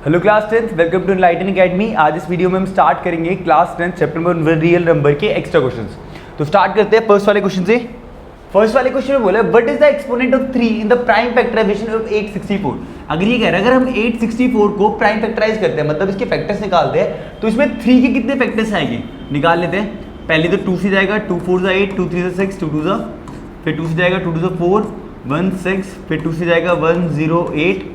Hello class 10th, welcome to Enlighten Academy. आज इस video में हम स्टार्ट करेंगे class 10 chapter number 1 real number के एक्स्ट्रा क्वेश्चंस। तो स्टार्ट करते हैं फर्स्ट वाले क्वेश्चन से। फर्स्ट वाले क्वेश्चन में बोला what is the exponent of 3 in the prime factorization of 864। अगर ये कह रहा है अगर हम 864 को प्राइम फैक्टराइज करते हैं, मतलब इसके फैक्टर्स निकालते हैं, तो इसमें 3 के कितने फैक्टर्स आएंगे निकाल लेते हैं। पहले तो 2 से जाएगा, 2 4 8, 2 3 6, 2 2 फिर 2 से जाएगा 2 2 4 1 6, फिर 2 से जाएगा 1 0 8,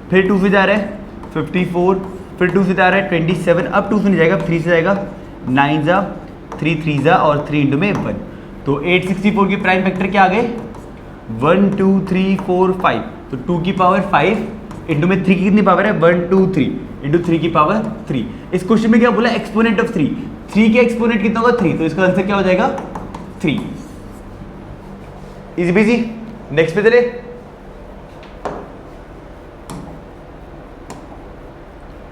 फिर 2 से जा रहा है 54, फिर 2 से जा रहा है 27, अब 2 से नहीं जाएगा, 3 से जाएगा 9 जा 3 3 जा और 3 इंटू में 1। तो 864 के प्राइम फैक्टर क्या आ गए 1 2 3 4 5। तो 2 की पावर 5 इंटू में 3 की कितनी पावर है 1 2 3 इंटू 3 की पावर 3। इस क्वेश्चन में क्या बोला एक्सपोनेंट ऑफ 3, 3 के एक्सपोनेंट कितना होगा 3, तो इसका आंसर क्या हो जाएगा 3। Easy busy. नेक्स्ट पे चले।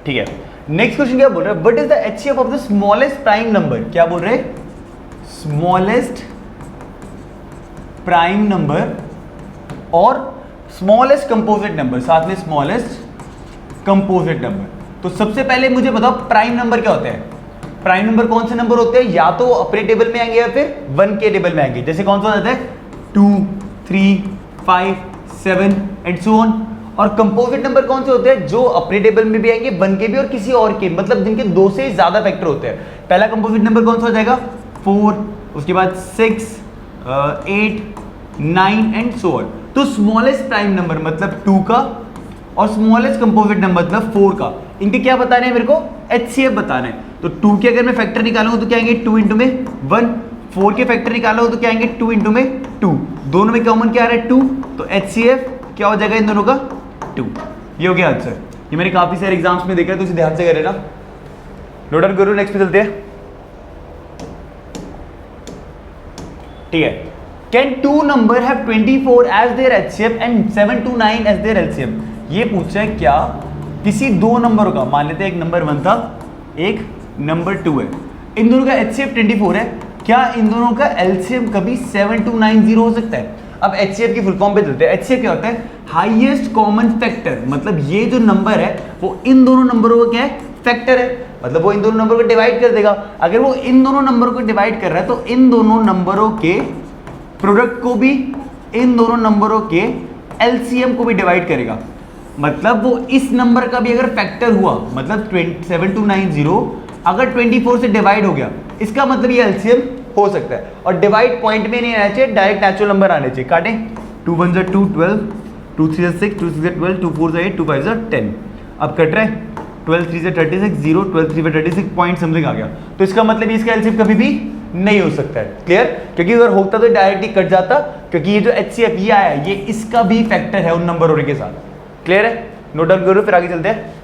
ठीक है, नेक्स्ट क्वेश्चन क्या बोल रहा है what is the HCF of the smallest prime number. क्या बोल रहे हैं स्मॉलेस्ट प्राइम नंबर और स्मॉलेस्ट कंपोजिट नंबर, साथ में स्मॉलेस्ट कंपोजिट नंबर। तो सबसे पहले मुझे बताओ प्राइम नंबर क्या होता है। प्राइम नंबर कौन से नंबर होते हैं, या तो अपने टेबल में आएंगे या फिर 1 के टेबल में आएंगे। जैसे कौन सा होता है 2 3 5 7 एंड सो ऑन। और कंपोजिट नंबर कौन से होते हैं जो अपने टेबल में भी आएंगे 1 के भी और किसी और के, मतलब जिनके 2 से ज्यादा फैक्टर होते हैं। पहला कंपोजिट नंबर कौन सा हो जाएगा 4, उसके बाद 6 8 9 एंड सो ऑन। तो स्मॉलेस्ट प्राइम नंबर मतलब 2 का और स्मॉलेस्ट कंपोजिट नंबर मतलब 4 का, इनके क्या बताना है मेरे को एचसीएफ बताना है। तो 2 के अगर मैं फैक्टर निकालूंगा तो क्या आएंगे 2 इंटू में 1, 4 के फैक्टर निकालोगे तो क्या आएंगे 2 इंटू में 2, दोनों में कॉमन क्या आ रहा है 2, तो एचसीएफ क्या हो जाएगा इन दोनों का 2। ये हो गया आंसर। ये मैंने काफी सारे एग्जाम्स में देखा है, तो इसे ध्यान से करे ना, नोट डाउन करो। नेक्स्ट पे चलते हैं। ठीक है, can 2 number have 24 as their HCF and 7 to 9 as their LCM. ये पूछा है क्या किसी 2 नंबरों का, मान लेते हैं एक नंबर 1 था एक नंबर 2 है, इन दोनों का एचसीएफ 24 है, क्या इन दोनों का एलसीएम कभी 7 to 9 0 हो सकता है। अब एचसीएफ की फुल फॉर्म पे चलते हैं। एचसीएफ क्या होता है हाईएस्ट कॉमन फैक्टर, मतलब ये जो नंबर है वो इन दोनों नंबरों का क्या है फैक्टर है, मतलब वो इन दोनों नंबरों को डिवाइड कर देगा। अगर वो इन दोनों नंबरों को डिवाइड कर रहा है तो इन दोनों नंबरों के प्रोडक्ट को भी इन दोनों नंबरों के एलसीएम को भी डिवाइड करेगा। मतलब वो इस नंबर का भी अगर फैक्टर हुआ, मतलब 7 to 9 0 अगर 24 से डिवाइड हो गया, इसका मतलब ये एलसीएम हो सकता है। और डिवाइड पॉइंट में नहीं आना चाहिए, डायरेक्ट नेचुरल नंबर आने चाहिए। काटें 2 1 2 12, 2 3 6, 2 6 12, 2 4 8, 2 5 10। अब कट रहे 12 3 से 36 0, 12 3 36 पॉइंट समथिंग आ गया, तो इसका मतलब इसका एलसीएम कभी भी नहीं हो सकता है। क्लियर, क्योंकि अगर होता तो डायरेक्ट ही कट जाता, क्योंकि ये जो एचसीएफ ये आया ये इसका भी फैक्टर है उन नंबरों के साथ। क्लियर है, नोट डाउन करो, फिर आगे चलते हैं।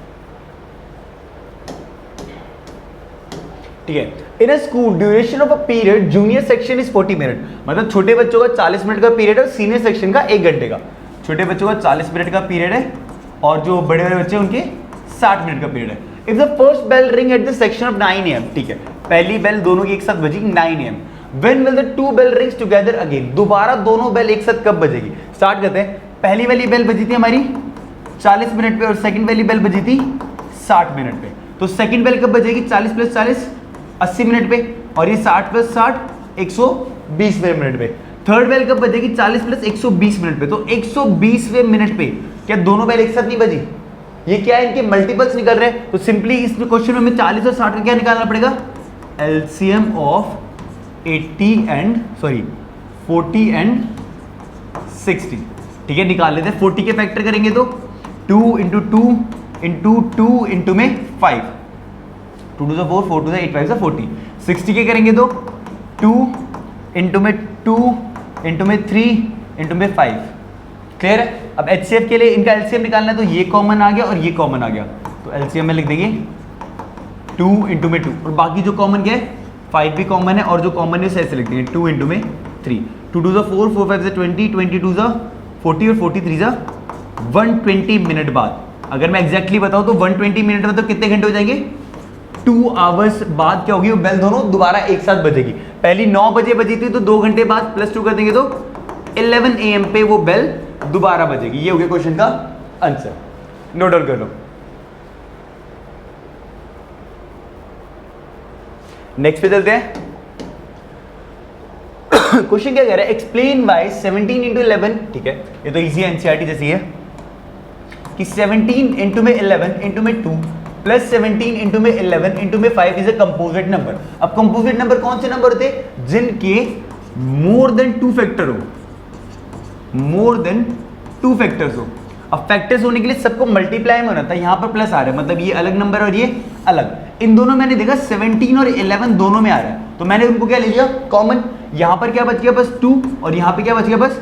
ठीक है, in a school duration of a period junior section is 40 minute, मतलब छोटे बच्चों का 40 मिनट का पीरियड है और सीनियर सेक्शन का 1 घंटे का। छोटे बच्चों का 40 मिनट का पीरियड है और जो बड़े बड़े बच्चे उनके 60 मिनट का पीरियड है। If the first bell ring at the section of 9 AM, ठीक है, पहली बेल दोनों की एक साथ बजी 9 AM। When will the 2 bell rings together again, दोबारा दोनों बेल एक साथ कब बजेगी। स्टार्ट करते हैं। पहली वाली बेल बजी थी हमारी 40 मिनट पे और सेकंड वाली बेल बजी थी 60 मिनट पे। तो सेकंड बेल कब बजेगी 40 + 40 80 मिनट पे, और ये 60 + 60 120वें मिनट पे। थर्ड बेल कब बजेगी 40 + 120 मिनट पे, तो 120वें मिनट पे क्या दोनों बेल एक साथ नहीं बजी। ये क्या है इनके मल्टीपल्स निकल रहे हैं, तो सिंपली इस क्वेश्चन में हमें 40 और 60 का क्या निकालना पड़ेगा एलसीएम ऑफ 40 एंड 60। ठीक है, निकाल लेते हैं। 40 के फैक्टर करेंगे तो 2 × 2 × 2 इंटू में 5, 2 2 4, 4 2 8, 5 40। 60 के करेंगे तो 2 इंटू में 2 इंटू में 3 इंटू में 5। क्लियर है। अब एचसीएफ के लिए इनका एलसीएम निकालना है, तो ये कॉमन आ गया और ये कॉमन आ गया, तो एलसीएम में लिख देंगे 2 इंटू में 2, और बाकी जो कॉमन क्या है 5 भी कॉमन है, और जो कॉमन है ऐसे लिख देंगे 2 इंटू में 3। 2 2 4, 4 5 20, 22 40 और 43 120 मिनट बाद। अगर मैं एग्जैक्टली बताऊं तो 120 मिनट में तो कितने घंटे हो जाएंगे 2 आवर्स बाद क्या होगी वो बेल दोनों दोबारा एक साथ बजेगी। पहली 9 बजे बजी थी तो 2 घंटे बाद +2 कर देंगे तो 11 AM पे वो बेल दोबारा बजेगी। ये हो गया क्वेश्चन का आंसर, नोट डाउन कर लो। नेक्स्ट पे चलते हैं। क्वेश्चन क्या कह रहा है, एक्सप्लेन वाई 17 इंटू 11, ठीक है ये तो इजी एनसीईआरटी जैसी है कि 17 इंटू में 11 इंटू में 2 प्लस 17 इंटू में 11 इंटू में 5 इज अ कंपोजिट नंबर। अब कंपोजिट नंबर कौन से नंबर होते हैं, जिनके मोर देन 2 फैक्टर हो, मोर देन 2 फैक्टर्स हो। अब फैक्टर्स होने के लिए सबको मल्टीप्लाई में होना था, यहां पर प्लस आ रहा है मतलब ये अलग नंबर और ये अलग। इन दोनों मैंने देखा 17 और 11 दोनों में आ रहा है, तो मैंने उनको क्या ले लिया कॉमन। यहां पर क्या बच गया बस 2 और यहां पे क्या बच गया बस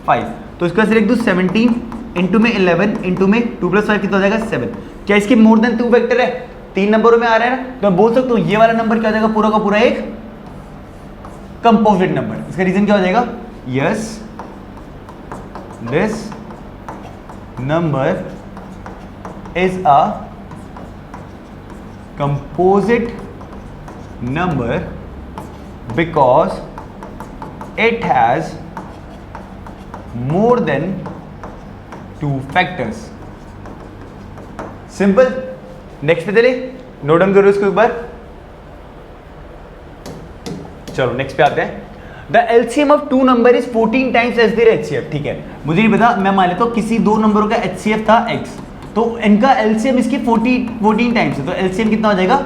5। तो इसका सिर्फ लिख दूं 17 इंटू में 11 इंटू में 2 प्लस 5 कितना हो जाएगा 7। क्या इसके मोर देन 2 फैक्टर है, 3 नंबरों में आ रहा है ना, तो मैं बोल सकता हूं ये वाला नंबर क्या हो जाएगा पूरा का पूरा एक कंपोजिट नंबर। इसका रीजन क्या हो जाएगा, yes this number is a composite number because it has more than 2 factors. Simple. Next पे चले, नोट डाउन करो इसको एक बार। चलो नेक्स्ट पे आते हैं। The LCM of 2 number is 14 times H their HCF, ठीक है मुझे नहीं पता, मैं मान लेता हूं किसी 2 नंबरों का एचसीएफ था x, तो इनका एलसीएम इसकी 14 टाइम्स है, तो एलसीएम कितना हो जाएगा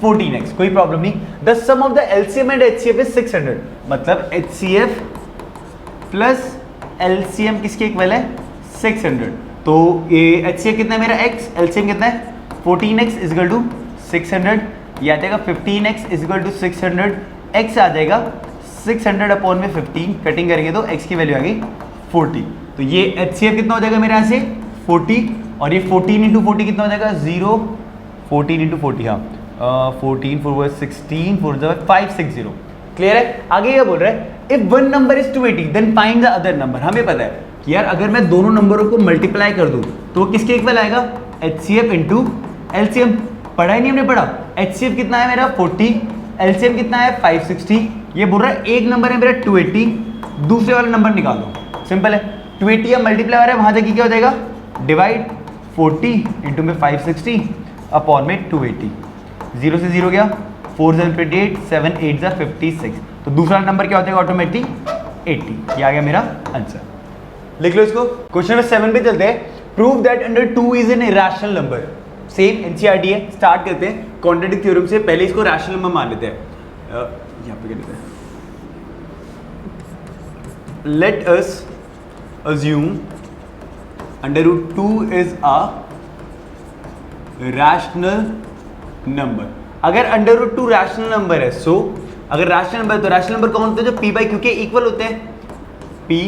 14x, कोई प्रॉब्लम नहीं। The sum of the LCM and HCF is 600, मतलब एचसीएफ प्लस एलसीएम किसके इक्वल है 600। तो ये एचसीएफ कितना है मेरा x, एलसीएम कितना है 14x इज इक्वल टू 600, ये आ जाएगा 15x is equal to 600, x आ जाएगा 600 अपॉन में 15, कटिंग करेंगे तो x की वैल्यू आ गई 40। तो ये एचसीएफ कितना हो जाएगा मेरे यहाँ से 40, और ये 14 इंटू 40 कितना हो जाएगा 0, 14 इंटू 40 हाँ 14 4 16 4 560। क्लियर है। आगे क्या बोल रहा है, if one number is 280 then find the other number. हमें पता है कि यार अगर मैं दोनों नंबरों को मल्टीप्लाई कर दूं तो किसके इक्वल आएगा, एचसीएफ इंटू एलसीएम। पढ़ा ही नहीं हमने, पढ़ा एचसीएफ कितना है मेरा 40, एलसीएम कितना है 560। ये बोल रहा है एक नंबर है मेरा 280, दूसरे वाला नंबर निकाल दो। सिंपल है, 280 या मल्टीप्लाई हो रहा है वहां जाके क्या हो जाएगा डिवाइड 40 इंटू में 560 अपॉन में 280, 0 से 0 गया 4 28 7 8 56। तो दूसरा नंबर क्या हो जाएगा ऑटोमेटिक 80। ये आ गया मेरा आंसर, लिख लो इसको। क्वेश्चन नंबर 7 पे चलते हैं। Prove that under 2 is an irrational number. Same NCERT है। स्टार्ट करते हैं क्वाड्रेटिक थ्योरम से, पहले इसको रैशनल नंबर मान लेते हैं। यहाँ पे क्या लिखा है, let us assume under root 2 is a rational number। अगर अंडर रूट 2 रैशनल नंबर है, सो अगर रैशनल नंबर है तो रैशनल नंबर कौन होते हैं, जो p बाई क्यू के इक्वल होते हैं। p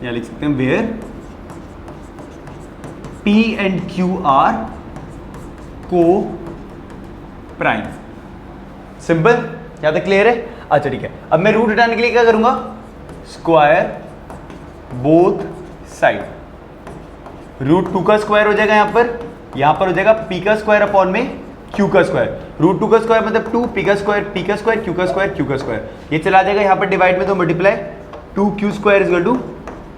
या लिख सकते हैं where p and q are coprime. Simple, यहां तक क्लियर है। अच्छा ठीक है, अब मैं रूट हटाने के लिए क्या करूंगा, स्क्वायर बोथ साइड। रूट 2 का स्क्वायर हो जाएगा यहां पर हो जाएगा p का स्क्वायर अपॉन में q का स्क्वायर। रूट 2 का स्क्वायर मतलब 2, p का स्क्वायर q का स्क्वायर q का स्क्वायर। ये चला जाएगा यहाँ पर डिवाइड में, तो multiply 2q square is equal to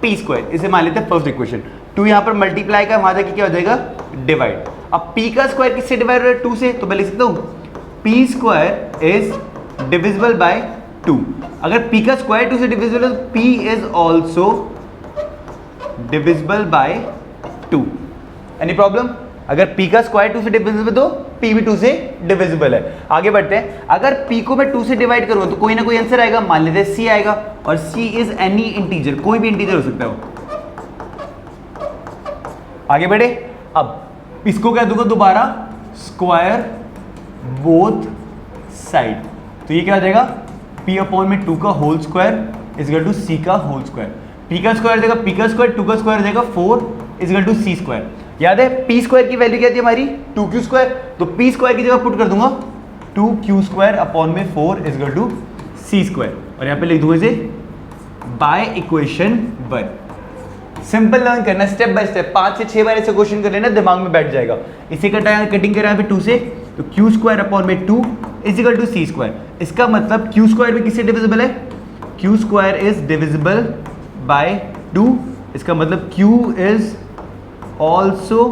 p square. इसे मान लेते हैं फर्स्ट इक्वेशन। 2 यहाँ पर मल्टीप्लाई का, वहां जाके क्या हो जाएगा डिवाइड। अब p का स्क्वायर किससे डिवाइड हो रहा है 2 से, तो मैं लिख सकता हूँ p square is divisible by 2। अगर p का स्क्वायर 2 से डिविजिबल है तो p is also divisible by 2। Any problem. अगर p का स्क्वायर 2 से डिविजिबल तो p भी 2 से डिविजिबल है। आगे बढ़ते हैं, अगर p को मैं 2 से डिवाइड करूंगा तो कोई ना कोई आंसर आएगा, मान लेते हैं c आएगा, और c इज एनी इंटीजर, कोई भी इंटीजर हो सकता है वो। आगे बढ़े, अब इसको क्या दूंगा दोबारा, स्क्वायर बोथ साइड। तो ये क्या हो जाएगा p अपॉन में 2 का whole square is equal to c का होल स्क्वायर। p का स्क्वायर देगा p का स्क्वायर, 2 का स्क्वायर देगा 4 is equal to c square. याद है p स्क्वायर की वैल्यू क्या थी हमारी 2q स्क्वायर, तो p स्क्वायर की जगह पुट कर दूंगा 2q स्क्वायर अपॉन में 4 is equal to c square, और यहाँ पे लिख दूंगा इसे बाय इक्वेशन 1। सिंपल लर्न करना स्टेप बाय स्टेप, 5 से 6 बार ऐसे क्वेश्चन कर लेना, दिमाग में बैठ जाएगा। इसे कटिंग करें यहाँ पे 2 से, तो q स्क्वायर अपॉन में 2 is equal to c square. इसका मतलब q स्क्वायर भी किससे डिविजिबल है, q square is divisible by 2। इसका मतलब q is also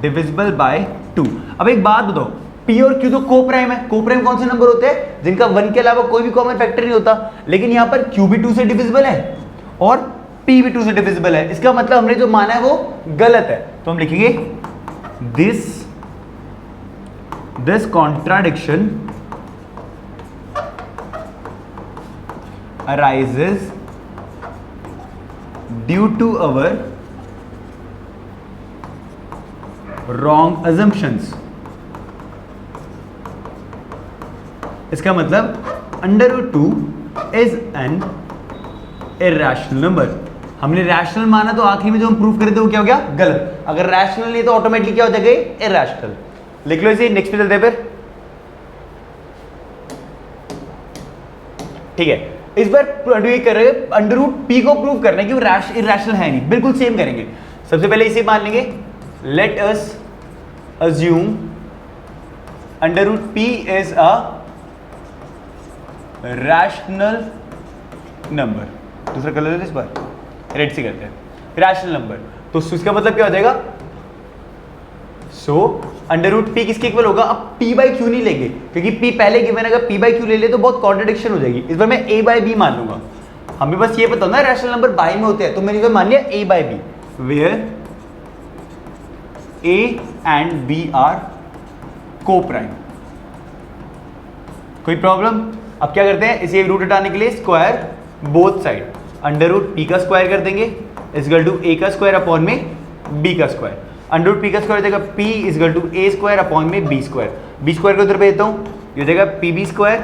divisible by 2। अब एक बात बताओ, P और Q तो को प्राइम है। को प्राइम कौन से नंबर होते हैं जिनका 1 के अलावा कोई भी कॉमन फैक्टर नहीं होता, लेकिन यहां पर Q भी 2 से डिविजिबल है और P भी 2 से डिविजिबल है। इसका मतलब हमने जो माना है वो गलत है, तो हम लिखेंगे this contradiction arises due to our wrong assumptions। इसका मतलब √2 is an irrational number। हमने रैशनल माना तो आखिरी में जो हम प्रूफ करे थे वो क्या हो गया, गलत। अगर रैशनल नहीं तो ऑटोमेटिकली क्या हो जाएगा, इरैशनल। लिख लो इसे, नेक्स्ट पे चलते हैं फिर। ठीक है, इस बार कर रहे हैं √p को प्रूव करना है कि वो इरैशनल है नहीं। बिल्कुल सेम करेंगे। सबसे पहले इसे मान लेंगे, let us assume √p is a rational number. दूसरा कलर इस बार रेड से करते हैं, रैशनल नंबर। तो इसका मतलब क्या हो जाएगा, √p किसके इक्वल होगा। अब p बाई क्यू नहीं लेंगे क्योंकि p पहले गिवन है, अगर p बाई क्यू ले ले तो बहुत कॉन्ट्रडिक्शन हो जाएगी। इस बार मैं a बाई बी मान लूंगा। हमें बस ये पता होना है रैशनल नंबर बाई में होते हैं, तो मैंने इस बार मान लिया a by b, where a and b are coprime. कोई प्रॉब्लम। अब क्या करते हैं, इसे रूट हटाने के लिए स्क्वायर बोथ साइड, √p का स्क्वायर कर देंगे इक्वल टू a का स्क्वायर अपॉन में b का स्क्वायर। √p का स्क्वायर हो जाएगा p equal to a square upon में b स्क्वायर। b स्क्वायर को उधर भेज देता हूँ, ये हो जाएगा pb square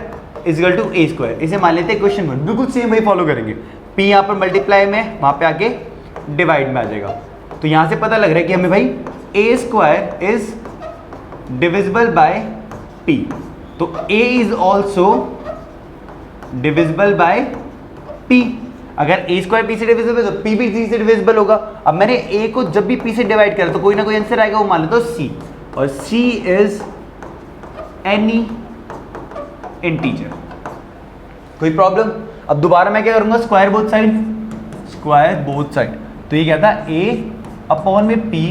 equal to a square. इसे मान लेते हैं क्वेश्चन 1, बिल्कुल सेम वही फॉलो करेंगे। p यहाँ पर मल्टीप्लाई में, वहाँ पे आके डिवाइड में आ जाएगा। तो यहाँ से पता लग रहा है कि हमें भाई a square is divisible bye p, तो a is also divisible bye p। अगर a स्क्वायर p से डिविजिबल है तो p भी c से डिविजिबल होगा। अब मैंने a को जब भी p से डिवाइड करा तो कोई ना कोई आंसर आएगा, वो मान लेते हो c, और c इज एनी इंटीजर। कोई प्रॉब्लम। अब दोबारा मैं क्या करूंगा, square both side, square both side. तो ये क्या था, a अपॉन में p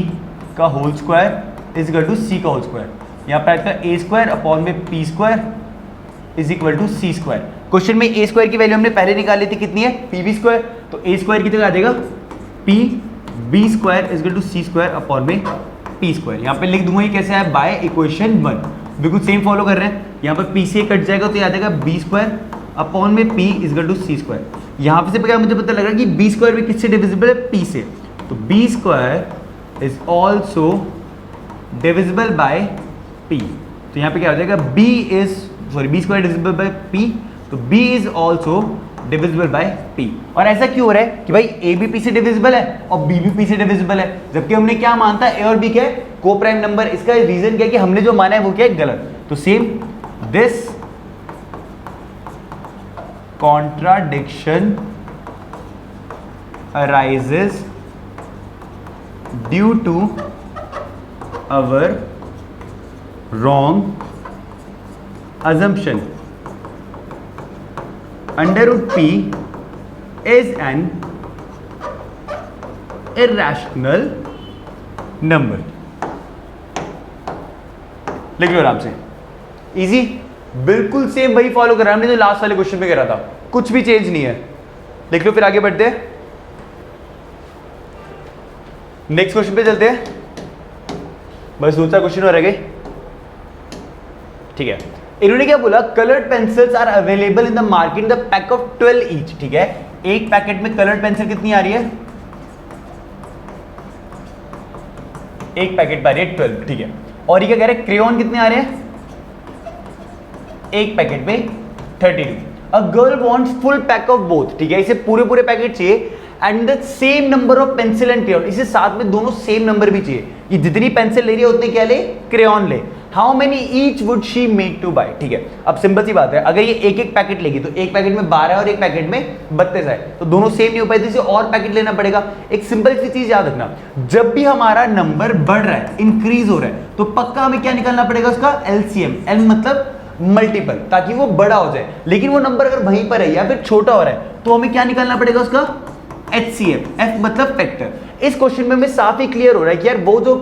का whole square is equal to c का होल स्क्वायर। यहाँ पर आएगा a स्क्वायर अपॉन में p square is equal to c square. Question में a स्क्वायर की वैल्यू हमने पहले निकाली थी, कितनी है, pb स्क्वायर। तो a स्क्वायर की जगह आ जाएगा pb square is equal to c square upon में p स्क्वायर। यहाँ पे लिख दूंगा ये कैसे है, बाय इक्वेशन 1। बिल्कुल सेम फॉलो कर रहे हैं। यहाँ पर p से कट जाएगा तो ये आ जाएगा b स्क्वायर अपॉन में p is equal to c square. यहाँ पे से क्या मुझे पता लग रहा है कि b स्क्वायर भी किससे डिविजिबल है, p से। तो b square is also divisible bye p। तो यहाँ पे क्या हो जाएगा, b square divisible by p, तो b is also divisible bye p। और ऐसा क्यों हो रहा है कि भाई a भी p से डिविजिबल है और b भी p से डिविजिबल है, जबकि हमने क्या मानता है, a और b क्या है, को प्राइम नंबर। इसका रीजन क्या है कि हमने जो माना है वो क्या है, गलत। तो same this contradiction arises due to our wrong assumption √p is an irrational number। लिख लो आराम से, इजी। बिल्कुल सेम वही फॉलो कर रहा है हमने जो लास्ट वाले क्वेश्चन में करा था, कुछ भी चेंज नहीं है। लिख लो, फिर आगे बढ़ते हैं, नेक्स्ट क्वेश्चन पे चलते हैं। बस दूसरा क्वेश्चन और रह गए। ठीक है, इन्होंने क्या बोला, coloured pencils are available in the market in the pack of 12 each. ठीक है, एक पैकेट में कलर्ड पेंसिल कितनी आ रही है, एक पैकेट आ रही है 12। ठीक है, और ये क्या कह रहे हैं, क्रेयॉन कितने आ रहे हैं, एक पैकेट में 32। A girl wants full pack of both. ठीक है, इसे पूरे पूरे पैकेट चाहिए and the same number of pencil and crayon, इसे साथ में दोनों सेम नंबर भी चाहिए। ये जितनी पेंसिल ले रही है उतने क्या ले, क्रेयॉन ले। How many each would she make to buy. ठीक है, अब सिंपल सी बात है, अगर ये एक एक पैकेट लेगी तो एक पैकेट में 12 और एक पैकेट में 32 है, तो दोनों सेम नहीं हो पाए, तो इसे और पैकेट लेना पड़ेगा। एक सिंपल सी चीज याद रखना, जब भी हमारा नंबर बढ़ रहा है, इंक्रीज हो रहा है, तो पक्का हमें क्या निकालना पड़ेगा, उसका एलसीएम। एल मतलब मल्टीपल, ताकि वो बड़ा हो जाए। लेकिन वो नंबर अगर वहीं पर है या फिर छोटा हो रहा है, तो हमें क्या निकालना पड़ेगा, उसका एचसीएफ। एफ मतलब फैक्टर। इस क्वेश्चन में हमें साफ ही क्लियर हो रहा है कि यार वो जो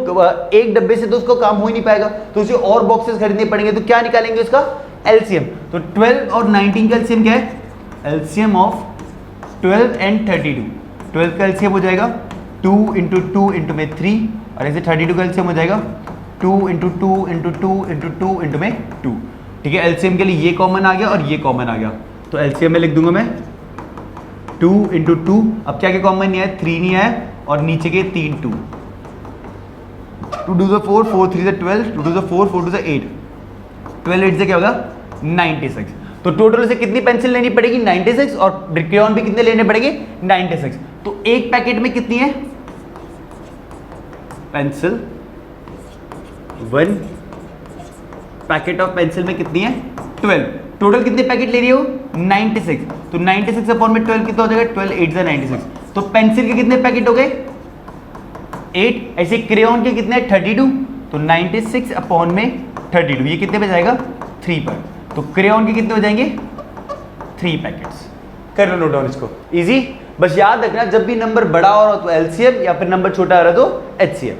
एक डब्बे से तो उसको काम हो ही नहीं पाएगा, तो उसे और बॉक्सेस खरीदने पड़ेंगे, तो क्या निकालेंगे उसका एलसीएम। तो 12 और 19 का एलसीएम क्या है, एलसीएम ऑफ 12 एंड 32, 12 का एलसीएम हो जाएगा 2 इंटू 2 इंटू में 3, और ऐसे 32 का एलसीएम हो जाएगा 2 इंटू 2 इंटू 2 इंटू 2 इंटू में 2। ठीक है, एलसीएम के लिए ये कॉमन आ गया और ये कॉमन आ गया, तो एलसीएम में लिख दूंगा मैं 2 इंटू 2, अब क्या क्या कॉमन नहीं है, 3 नहीं है, और नीचे के 3 2, 2 2 से 4, 4 3 से 12, 2 2 से 4, 4 2 से 8, 12 8 से क्या होगा 96। तो टोटल से कितनी पेंसिल लेनी पड़ेगी 96, और क्रेयॉन भी कितने लेने पड़ेंगे 96। तो एक पैकेट में कितनी है पेंसिल, 1 पैकेट ऑफ पेंसिल में कितनी है 12, टोटल कितने पैकेट ले रही हो 96, तो 96 अपॉन में 12 कितना हो जाएगा 12 8 से 96, तो पेंसिल के कितने पैकेट हो गए 8, ऐसे क्रेयॉन के कितने 32, तो 96 अपॉन में 32, ये कितने पे जाएगा 3 पर, तो क्रेयॉन के कितने हो जाएंगे 3 पैकेट्स। कर लो नोट डाउन इसको, इजी। बस याद रखना जब भी नंबर बड़ा हो रहा हो तो एलसीएम, या फिर नंबर छोटा आ रहा तो एचसीएफ।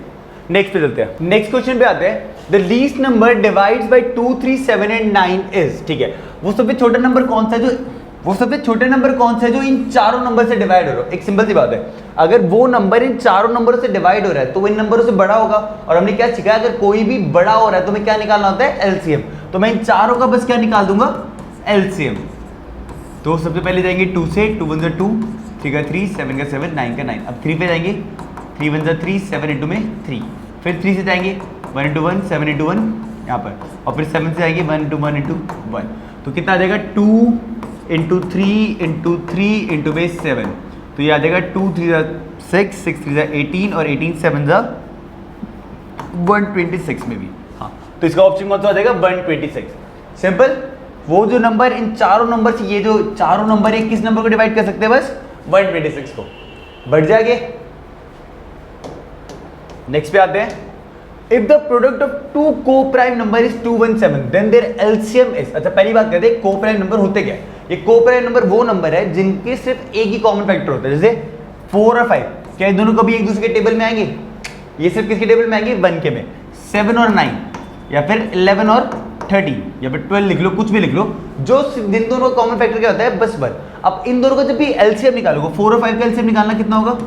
नेक्स्ट पे चलते हैं, नेक्स्ट क्वेश्चन पे आते हैं। The least number divides bye 2 3 7 and 9 is, ठीक है, वो सबसे छोटा नंबर कौन सा है जो, वो सबसे छोटे नंबर कौन सा है जो इन चारों नंबर से डिवाइड हो रहा है। एक सिंपल सी बात है, अगर वो नंबर इन चारों नंबरों से डिवाइड हो रहा है तो वो इन नंबरों से बड़ा होगा, और हमने क्या सीखा है अगर कोई भी बड़ा हो रहा है तो हमें क्या निकालना होता है एलसीएम, तो मैं इन चारों का बस क्या निकाल दूंगा एलसीएम। तो सबसे पहले जाएंगे 2 से, 2 1 2, 3 का 3, 7 का 7, 9 का 9, अब 3 पे जाएंगे, 3 1 3, 7 इंटू में 3, फिर 3 से जाएंगे 1 इंटू 1, 7 इंटू 1 यहाँ पर, और फिर 7 से जाएंगे 1 इंटू 1 इंटू 1, तो कितना आ जाएगा 2 इंटू 3 इंटू 3 इंटू में 7, तो ये आ जाएगा 2 3 6, 6 3 18, और 18 7 126 में भी, हाँ, तो इसका ऑप्शन कौन सा आ जाएगा 126। सिंपल, वो जो नंबर इन चारों नंबर से, ये जो चारों नंबर है किस नंबर को डिवाइड कर सकते हैं बस 126 को, बढ़ जाएंगे। नेक्स्ट पे आते हैं, if the product of two को prime number is 217 then their LCM is. अच्छा पहली बात करते हैं को प्राइम नंबर होते क्या है। ये को प्राइम नंबर वो नंबर है जिनके सिर्फ एक ही कॉमन फैक्टर होता है, जैसे 4 और 5, क्या ये दोनों कभी एक दूसरे के टेबल में आएंगे, ये सिर्फ किसके टेबल में आएंगे 1 के में, 7 और 9, या फिर 11 और 13, या फिर 12 लिख लो, कुछ भी लिख लो, जो जिन दोनों का कॉमन फैक्टर क्या होता है बस 1। अब इन दोनों का जब भी एलसीएम निकालोगे, 4 और 5 का एलसीएम निकालना कितना होगा,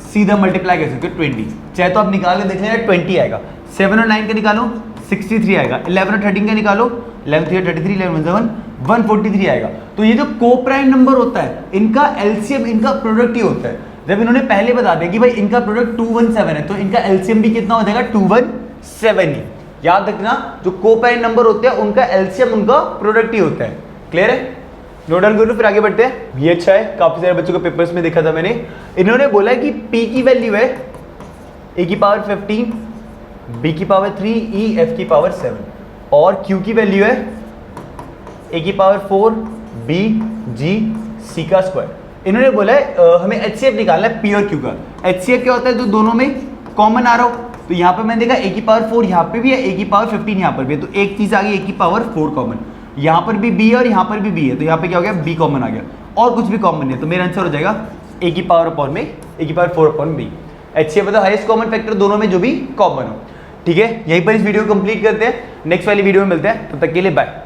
सीधा मल्टीप्लाई कर सकते हो 20, चाहे तो आप निकाल के देख लेना 20 आएगा, 7 और 9 का निकालो 63 आएगा, 11 और 13 का निकालो 11 3 33, 11 1 143 आएगा। तो ये जो को प्राइम नंबर होता है इनका एलसीएम इनका प्रोडक्ट ही होता है। जब इन्होंने पहले बता दिया कि भाई इनका प्रोडक्ट 217 है तो इनका एलसीएम भी कितना हो जाएगा 217 ही। याद रखना जो को प्राइम नंबर होते हैं उनका एलसीएम उनका प्रोडक्ट ही होता है। क्लियर है, नोट डाउन कर लो फिर आगे बढ़ते हैं। ये अच्छा है, काफी सारे बच्चों को पेपर्स में देखा था मैंने, इन्होंने बोला कि p की वैल्यू है a की पावर 15, b की पावर 3, e f की पावर 7, और q की वैल्यू है a की पावर 4, b g c का स्क्वायर। इन्होंने बोला है हमें HCF निकालना है p और q का। HCF क्या होता है जो दोनों में कॉमन आ रहा हो, तो यहाँ पे मैंने देखा a की पावर 4 यहाँ पे भी है, a की पावर 15 यहाँ पर भी है, तो एक चीज आ गई a की पावर 4 कॉमन, यहाँ पर भी b है और यहाँ पर भी b है, तो यहाँ पे क्या हो गया b कॉमन आ गया, और कुछ भी कॉमन नहीं है, तो मेरा आंसर हो जाएगा a की पावर अपॉन में a की पावर 4 अपॉन b। HCF मतलब हाईएस्ट कॉमन फैक्टर दोनों में जो भी कॉमन हो। ठीक है, यहीं पर इस वीडियो को कंप्लीट करते हैं, नेक्स्ट वाली वीडियो में मिलते हैं, तब तक के लिए बाय।